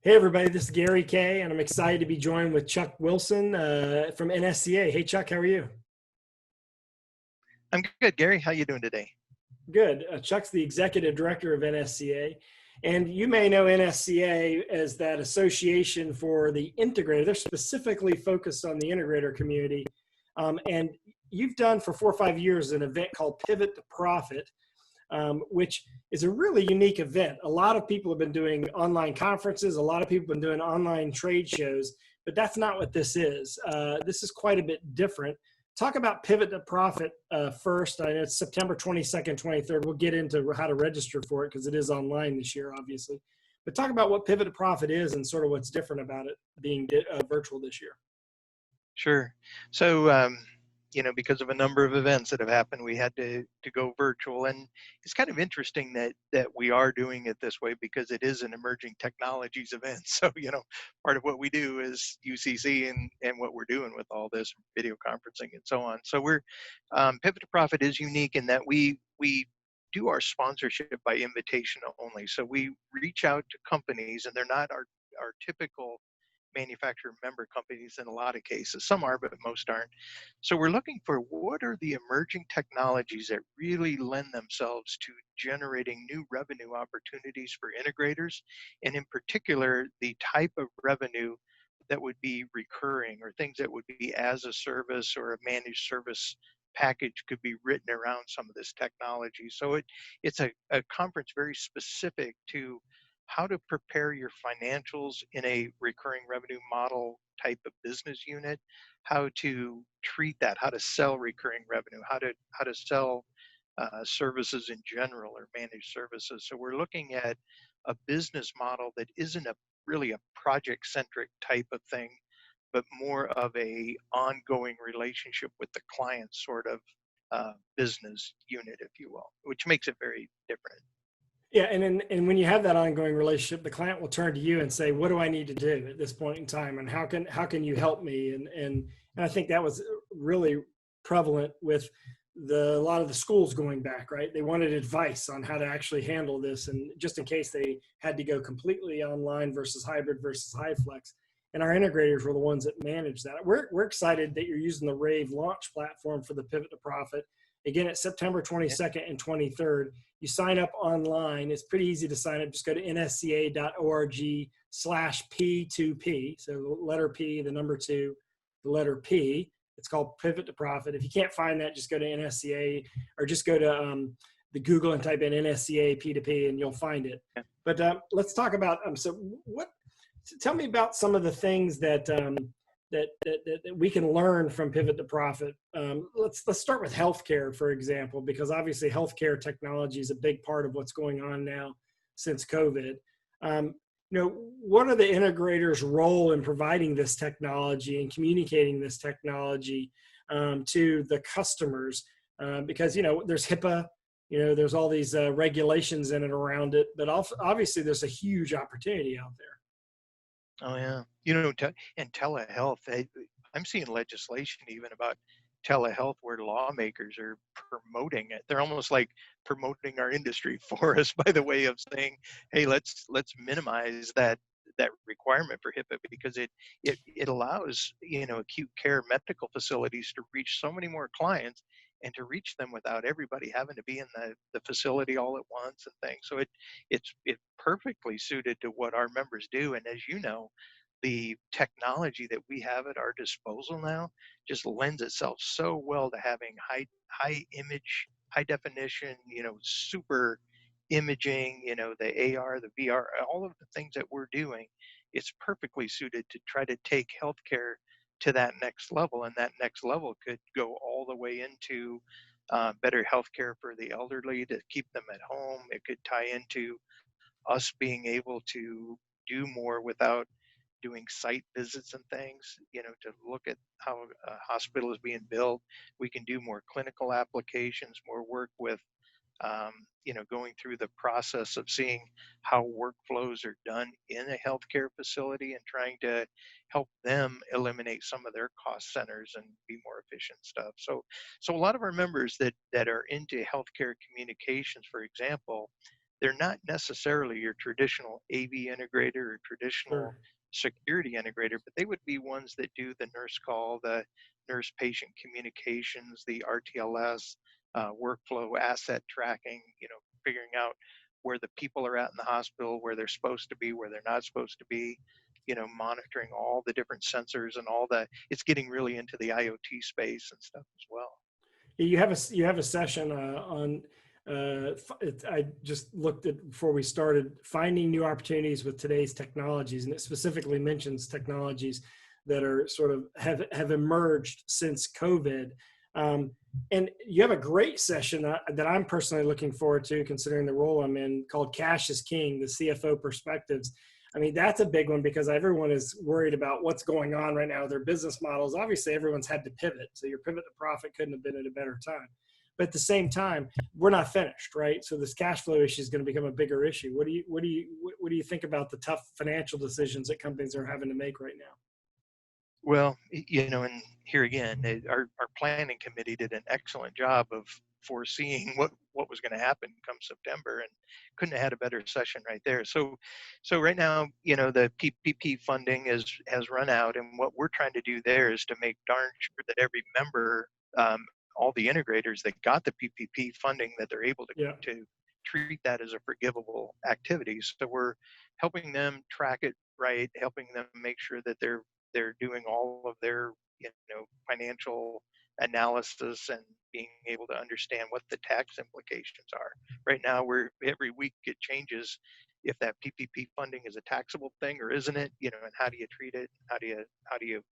Hey everybody, this is Gary Kay, and I'm excited to be joined with Chuck Wilson from NSCA. Hey Chuck, how are you? I'm good, Gary. How you doing today? Good. Chuck's the executive director of NSCA, and you may know NSCA as that association for the integrator. They're specifically focused on the integrator community, and you've done for 4 or 5 years an event called Pivot to Profit, which is a really unique event. A lot of people have been doing online conferences. A lot of people have been doing online trade shows, but that's not what this is. This is quite a bit different. Talk about Pivot to Profit first. I know it's September 22nd, 23rd. We'll get into how to register for it because it is online this year, obviously. But talk about what Pivot to Profit is and sort of what's different about it being virtual this year. Sure. So, because of a number of events that have happened, we had to go virtual, and it's kind of interesting that we are doing it this way because it is an emerging technologies event. So, part of what we do is UCC and what we're doing with all this video conferencing and so on. So we're Pivot to Profit is unique in that we do our sponsorship by invitation only. So we reach out to companies, and they're not our typical manufacturer member companies in a lot of cases. Some are, but most aren't. So we're looking for what are the emerging technologies that really lend themselves to generating new revenue opportunities for integrators, and in particular, the type of revenue that would be recurring or things that would be as a service or a managed service package could be written around some of this technology. So it's a conference very specific to how to prepare your financials in a recurring revenue model type of business unit, how to treat that, how to sell recurring revenue, how to sell services in general or managed services. So we're looking at a business model that isn't really a project centric type of thing, but more of a ongoing relationship with the client sort of business unit, if you will, which makes it very different. Yeah, and when you have that ongoing relationship, the client will turn to you and say, "What do I need to do at this point in time, and how can you help me?" And I think that was really prevalent with a lot of the schools going back, right? They wanted advice on how to actually handle this, and just in case they had to go completely online versus hybrid versus high flex. And our integrators were the ones that managed that. We're excited that you're using the rAVe launch platform for the Pivot to Profit. Again, it's September 22nd and 23rd. You sign up online. It's pretty easy to sign up. Just go to nsca.org/P2P. So the letter P, the number 2, the letter P. It's called Pivot to Profit. If you can't find that, just go to NSCA or just go to the Google and type in NSCA P2P and you'll find it. But let's talk about, tell me about some of the things that we can learn from Pivot to Profit. Let's start with healthcare, for example, because obviously healthcare technology is a big part of what's going on now since COVID. What are the integrators' role in providing this technology and communicating this technology to the customers? Because there's HIPAA, there's all these regulations in and around it, but obviously there's a huge opportunity out there. Oh yeah, and telehealth. I'm seeing legislation even about telehealth where lawmakers are promoting it. They're almost like promoting our industry for us by the way of saying, "Hey, let's minimize that requirement for HIPAA because it allows acute care medical facilities to reach so many more clients and to reach them without everybody having to be in the facility all at once and things. So it's perfectly suited to what our members do. And as you know, the technology that we have at our disposal now just lends itself so well to having high image, high definition, super imaging, the AR, the VR, all of the things that we're doing. It's perfectly suited to try to take healthcare to that next level, and that next level could go all the way into better healthcare for the elderly to keep them at home. It could tie into us being able to do more without doing site visits and things, to look at how a hospital is being built. We can do more clinical applications, more work with, going through the process of seeing how workflows are done in a healthcare facility and trying to help them eliminate some of their cost centers and be more efficient stuff. So a lot of our members that are into healthcare communications, for example, they're not necessarily your traditional AV integrator or traditional Sure. security integrator, but they would be ones that do the nurse call, the nurse patient communications, the RTLS, workflow asset tracking, figuring out where the people are at in the hospital, where they're supposed to be, where they're not supposed to be, monitoring all the different sensors and all that. It's getting really into the IoT space and stuff as well. You have a session on. I just looked at before we started finding new opportunities with today's technologies, and it specifically mentions technologies that are sort of have emerged since COVID. Um, and you have a great session that I'm personally looking forward to, considering the role I'm in, called "Cash is King: The CFO Perspectives." I mean, that's a big one because everyone is worried about what's going on right now. Their business models, obviously, everyone's had to pivot. So your pivot to profit couldn't have been at a better time. But at the same time, we're not finished, right? So this cash flow issue is going to become a bigger issue. What do you think about the tough financial decisions that companies are having to make right now? Well, and here again, our planning committee did an excellent job of foreseeing what was going to happen come September, and couldn't have had a better session right there. So right now, the PPP funding has run out, and what we're trying to do there is to make darn sure that every member, all the integrators that got the PPP funding, that they're able Yeah. to treat that as a forgivable activity. So we're helping them track it right, helping them make sure that they're doing all of their financial analysis and being able to understand what the tax implications are. Right now, we're every week it changes if that PPP funding is a taxable thing or isn't it, and how do you treat it? How do you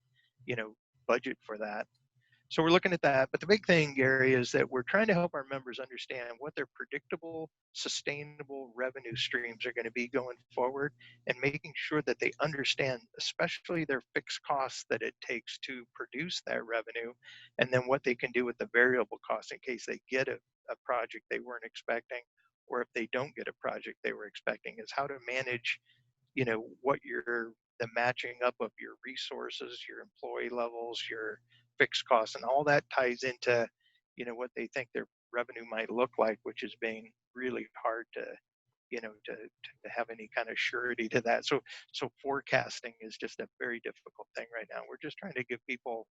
budget for that? So we're looking at that. But the big thing, Gary, is that we're trying to help our members understand what their predictable, sustainable revenue streams are going to be going forward, and making sure that they understand, especially their fixed costs that it takes to produce that revenue, and then what they can do with the variable costs in case they get a project they weren't expecting, or if they don't get a project they were expecting, is how to manage, what the matching up of your resources, your employee levels, your fixed costs, and all that ties into, what they think their revenue might look like, which is being really hard to, to have any kind of surety to that. So forecasting is just a very difficult thing right now. We're just trying to give people,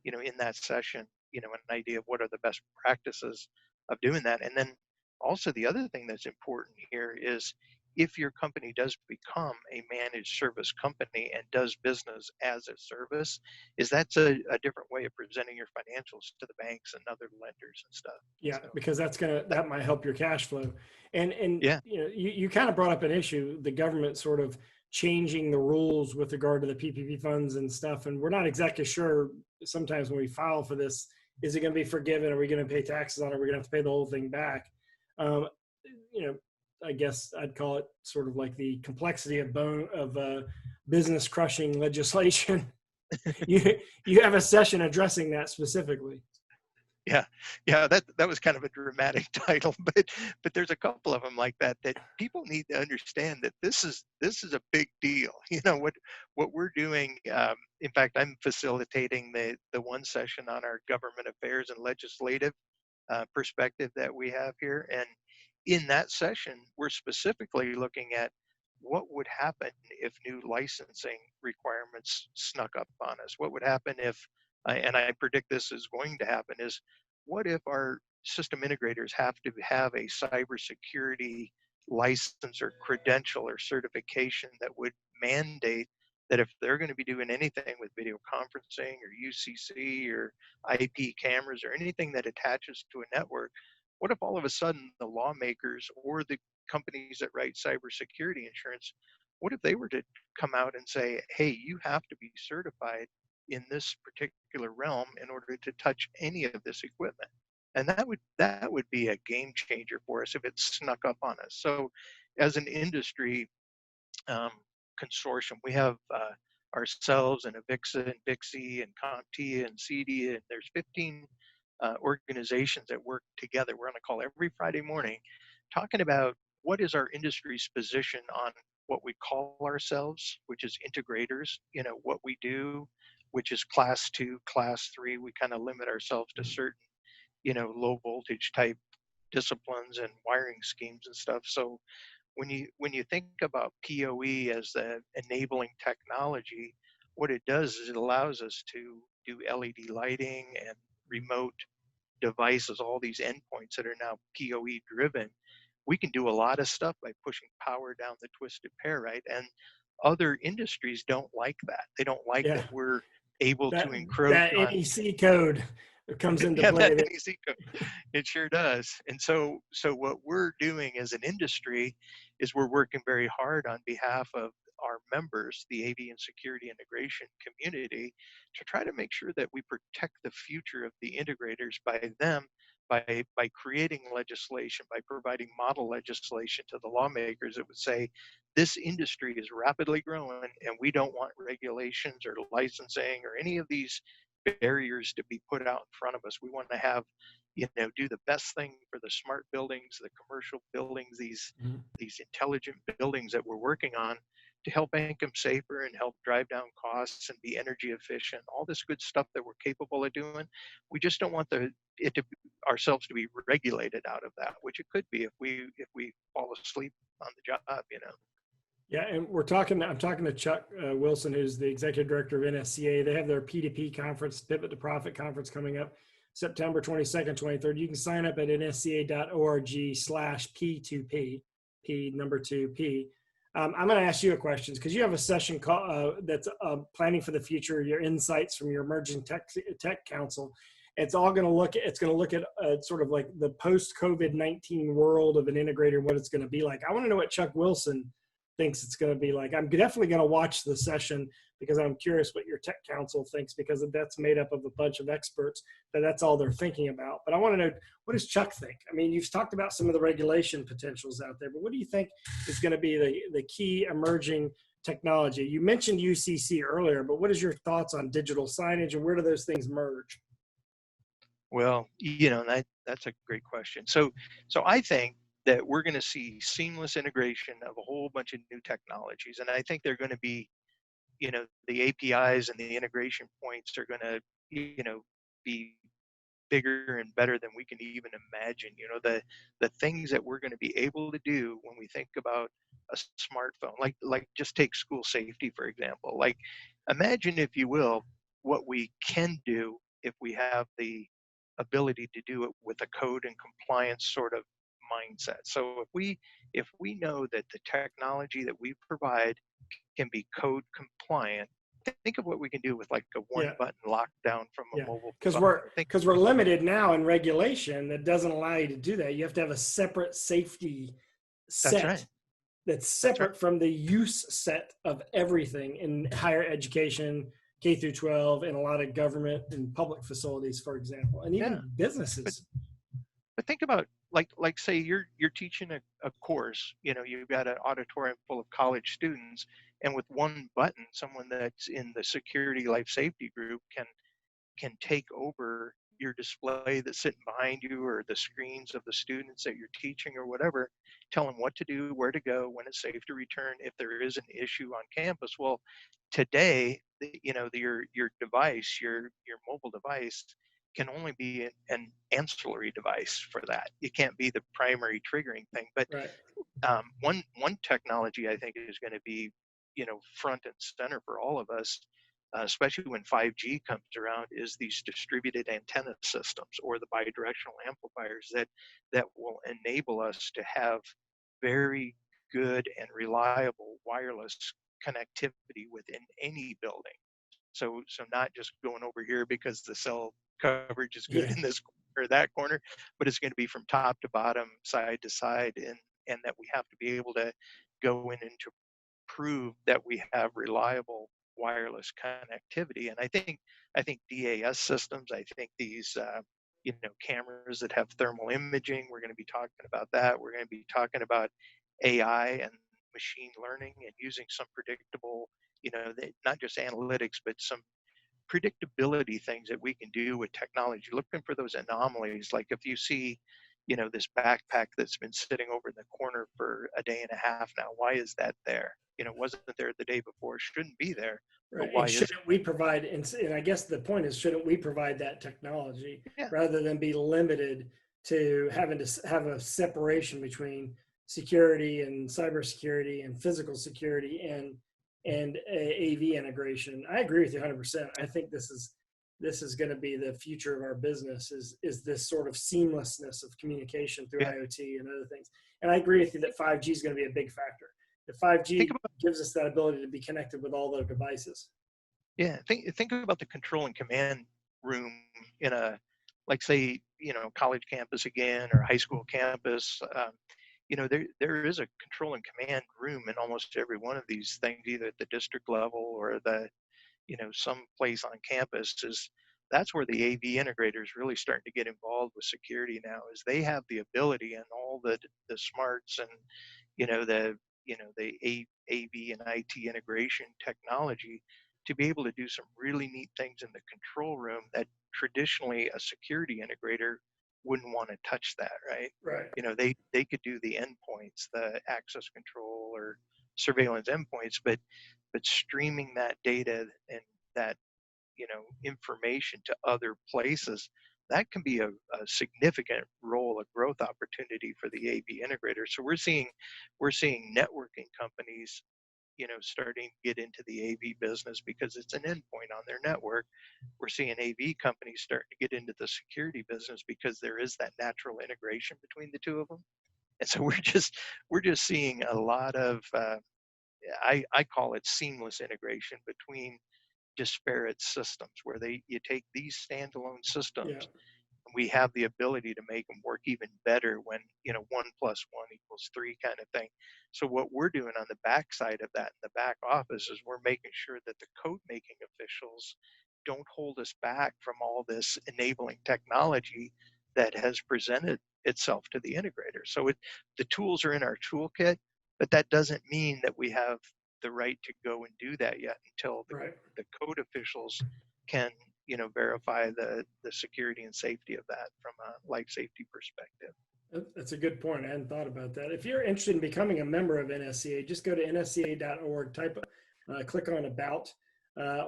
in that session, an idea of what are the best practices of doing that. And then also the other thing that's important here is, if your company does become a managed service company and does business as a service, is that's a different way of presenting your financials to the banks and other lenders and stuff. Yeah, So because that might help your cash flow. And yeah, you kind of brought up an issue, the government sort of changing the rules with regard to the PPP funds and stuff. And we're not exactly sure sometimes when we file for this, is it going to be forgiven? Are we going to pay taxes on it? Are we going to have to pay the whole thing back? Um, you know, I guess I'd call it sort of like the complexity of business crushing legislation. you have a session addressing that specifically. yeah, that was kind of a dramatic title, but there's a couple of them like that people need to understand that this is a big deal. What we're doing. In fact, I'm facilitating the one session on our government affairs and legislative perspective that we have here, and in that session, we're specifically looking at what would happen if new licensing requirements snuck up on us. What would happen if, and I predict this is going to happen, is what if our system integrators have to have a cybersecurity license or credential or certification that would mandate that if they're going to be doing anything with video conferencing or UCC or IP cameras or anything that attaches to a network, what if all of a sudden the lawmakers or the companies that write cybersecurity insurance, what if they were to come out and say, hey, you have to be certified in this particular realm in order to touch any of this equipment? And that would be a game changer for us if it snuck up on us. So as an industry consortium, we have ourselves and Avixa and Bixi and CompTIA and CEDIA, and there's 15 organizations that work together. We're on a call every Friday morning talking about what is our industry's position on what we call ourselves, which is integrators, what we do, which is class 2, class 3. We kind of limit ourselves to certain, low voltage type disciplines and wiring schemes and stuff. So when you think about PoE as the enabling technology, what it does is it allows us to do LED lighting and remote devices, all these endpoints that are now PoE driven. We can do a lot of stuff by pushing power down the twisted pair, right? And other industries don't like that. They don't like Yeah. that we're able to That encroach that on NEC code comes into yeah, play that there. NEC code. It sure does. And so what we're doing as an industry is we're working very hard on behalf of our members, the AV and security integration community, to try to make sure that we protect the future of the integrators by creating legislation, by providing model legislation to the lawmakers that would say this industry is rapidly growing and we don't want regulations or licensing or any of these barriers to be put out in front of us. We want to have, do the best thing for the smart buildings, the commercial buildings, Mhm. these intelligent buildings that we're working on to help make them safer and help drive down costs and be energy efficient. All this good stuff that we're capable of doing. We just don't want ourselves to be regulated out of that, which it could be if we fall asleep on the job. Yeah, and I'm talking to Chuck Wilson, who's the executive director of NSCA. They have their P2P conference, Pivot to Profit conference coming up September 22nd, 23rd. You can sign up at nsca.org/P2P, P number 2P. I'm going to ask you a question because you have a session that's planning for the future, your insights from your emerging tech council. It's all going to look at sort of like the post-COVID-19 world of an integrator and what it's going to be like. I want to know what Chuck Wilson thinks it's going to be like. I'm definitely going to watch the session because I'm curious what your tech council thinks, because that's made up of a bunch of experts that's all they're thinking about. But I want to know, what does Chuck think? I mean, you've talked about some of the regulation potentials out there, but what do you think is going to be the key emerging technology? You mentioned UCC earlier, but what is your thoughts on digital signage and where do those things merge? Well, that's a great question. So I think that we're going to see seamless integration of a whole bunch of new technologies, and I think they're going to be, the APIs and the integration points are going to, be bigger and better than we can even imagine. The things that we're going to be able to do when we think about a smartphone, like just take school safety for example. Like, imagine, if you will, what we can do if we have the ability to do it with a code and compliance sort of mindset. So if we know that the technology that we provide can be code compliant, think of what we can do with like a one Yeah. button lockdown from a Yeah, mobile because phone. we're limited now in regulation that doesn't allow you to do that. You have to have a separate safety That's set right. that's That's right. separate from the use set of everything in higher education, K through 12, and a lot of government and public facilities, for example, and Yeah. even businesses. But think about, like say you're teaching a course, you've got an auditorium full of college students, and with one button, someone that's in the security life safety group can take over your display that's sitting behind you, or the screens of the students that you're teaching or whatever, tell them what to do, where to go, when it's safe to return if there is an issue on campus. Well, today, your device, your mobile device can only be an ancillary device for that. It can't be the primary triggering thing. But Right. one technology I think is going to be, front and center for all of us, especially when 5G comes around, is these distributed antenna systems, or the bidirectional amplifiers that will enable us to have very good and reliable wireless connectivity within any building. So not just going over here because the cell coverage is good Yeah. in this or that corner, but it's going to be from top to bottom, side to side, and that we have to be able to go in and to prove that we have reliable wireless connectivity. And I think DAS systems, I think these cameras that have thermal imaging, we're going to be talking about that. We're going to be talking about AI and machine learning and using some predictable, not just analytics, but some predictability things that we can do with technology, looking for those anomalies. Like if you see, this backpack that's been sitting over in the corner for a day and a half now, why is that there? Wasn't there the day before, shouldn't be there, but Right. why And is it? shouldn't we provide, and I guess the point is, shouldn't we provide that technology Yeah, rather than be limited to having to have a separation between security and cybersecurity and physical security and AV integration. I agree with you 100%. I think this is going to be the future of our business is this sort of seamlessness of communication through Yeah. IoT and other things. And I agree with you that 5G is going to be a big factor. The 5G Think about, gives us that ability to be connected with all the devices. yeah, think about the control and command room in a, like say, college campus again, or high school campus. There is a control and command room in almost every one of these things, either at the district level or the, some place on campus. That's where the AV integrators really starting to get involved with security now, is they have the ability and all the smarts and the AV and IT integration technology to be able to do some really neat things in the control room that traditionally a security integrator wouldn't want to touch that, right? Right. They could do the endpoints, the access control or surveillance endpoints, but streaming that data and that information to other places, that can be a significant role, a growth opportunity for the AV integrator. So we're seeing networking companies starting to get into the AV business because it's an endpoint on their network. We're seeing AV companies starting to get into the security business because there is that natural integration between the two of them. And so we're just seeing a lot of I call it seamless integration between disparate systems, where you take these standalone systems, Yeah. and we have the ability to make them work even better when 1+1=3 kind of thing. So what we're doing on the back side of that in the back office is we're making sure that the code making officials don't hold us back from all this enabling technology that has presented itself to the integrator. So the tools are in our toolkit, but that doesn't mean that we have the right to go and do that yet until the code officials can verify the security and safety of that from a life safety perspective. That's a good point. I hadn't thought about that. If you're interested in becoming a member of NSCA, just go to nsca.org, click on about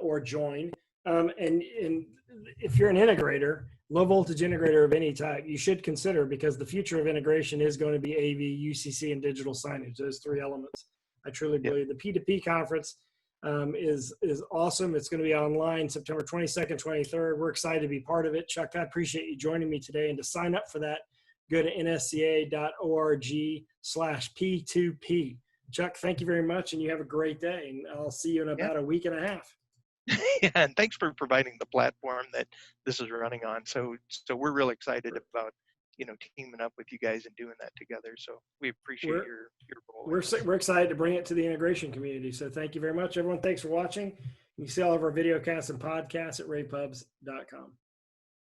or join. And if you're an integrator, low voltage integrator of any type, you should consider, because the future of integration is going to be AV, UCC, and digital signage, those three elements. I truly believe. The P2P conference is awesome. It's going to be online September 22nd, 23rd. We're excited to be part of it. Chuck, I appreciate you joining me today. And to sign up for that, go to nsca.org/P2P. Chuck, thank you very much, and you have a great day. And I'll see you in about a week and a half. Yeah, and thanks for providing the platform that this is running on. So we're really excited about teaming up with you guys and doing that together. So we appreciate your role. We're excited to bring it to the integration community. So thank you very much, everyone. Thanks for watching. You can see all of our videocasts and podcasts at ravepubs.com.